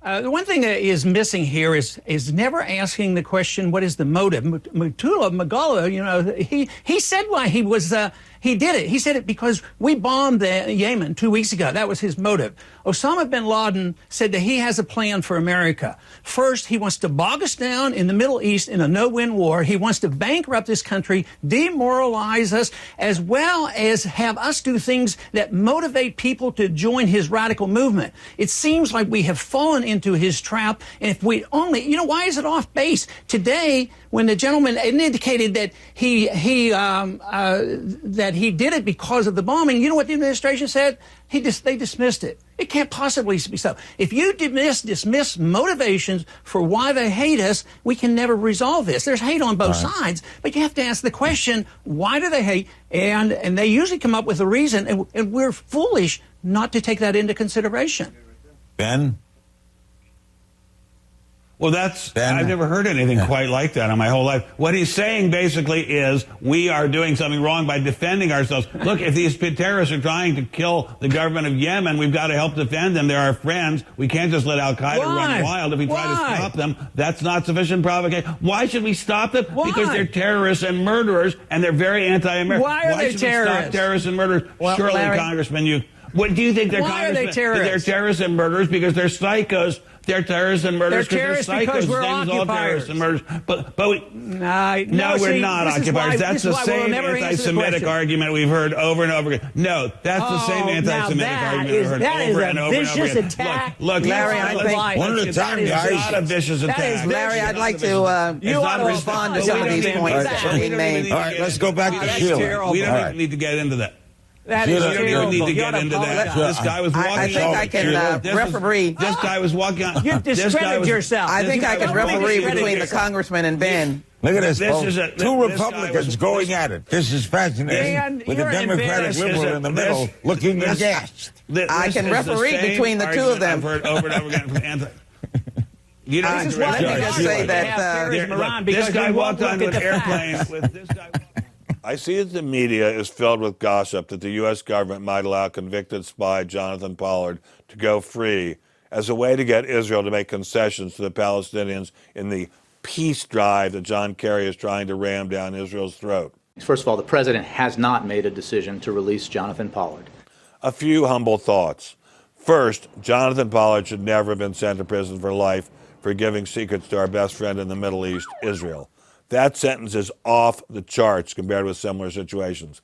The one thing that is missing here is never asking the question, what is the motive? Mutula Magala, he said why he did it. He said it because we bombed Yemen 2 weeks ago. That was his motive. Osama bin Laden said that he has a plan for America. First, he wants to bog us down in the Middle East in a no-win war. He wants to bankrupt this country, demoralize us, as well as have us do things that motivate people to join his radical movement. It seems like we have fallen into his trap. And if we only, why is it off base? Today, when the gentleman indicated that he did it because of the bombing, you know what the administration said? They dismissed it. It can't possibly be so. If you dismiss motivations for why they hate us, we can never resolve this. There's hate on both sides, but you have to ask the question, why do they hate? And they usually come up with a reason, and we're foolish not to take that into consideration. Ben? Well, I've never heard anything quite like that in my whole life. What he's saying basically is we are doing something wrong by defending ourselves. Look, if these terrorists are trying to kill the government of Yemen, we've got to help defend them. They're our friends. We can't just let al-Qaeda run wild. If we try to stop them, that's not sufficient provocation. Why should we stop them? Why? Because they're terrorists and murderers, and they're very anti-American. Why are they should terrorists? We stop terrorists and murderers? Well, surely, Larry, Congressman, what do you think they're why are they terrorists? They're terrorists and murderers because they're psychos. They're terrorists and murderers because we're occupiers. And murderers. But we're not occupiers. That's the same anti-Semitic argument we've heard over and over again. No, that's the same anti-Semitic argument we've heard over and over and over again. Attack. Look, Larry, I think one at a time, guys. It's not a vicious attack. Larry, I'd like to respond to some of these points that are being made. All right, let's go back to Sheila. We don't need to get into that. That is you don't need to get into that. This guy was walking. I think I can referee. This guy was walking on. You discredited yourself. I think I can referee between the congressman and Ben. Look at this, Two Republicans going at it. This is fascinating. With a Democratic liberal in the middle looking aghast. I can referee between the two of them. I've heard over and over again from anti. Let me just say that this guy walked onto an airplane with this guy. I see that the media is filled with gossip that the U.S. government might allow convicted spy Jonathan Pollard to go free as a way to get Israel to make concessions to the Palestinians in the peace drive that John Kerry is trying to ram down Israel's throat. First of all, the president has not made a decision to release Jonathan Pollard. A few humble thoughts. First, Jonathan Pollard should never have been sent to prison for life for giving secrets to our best friend in the Middle East, Israel. That sentence is off the charts compared with similar situations.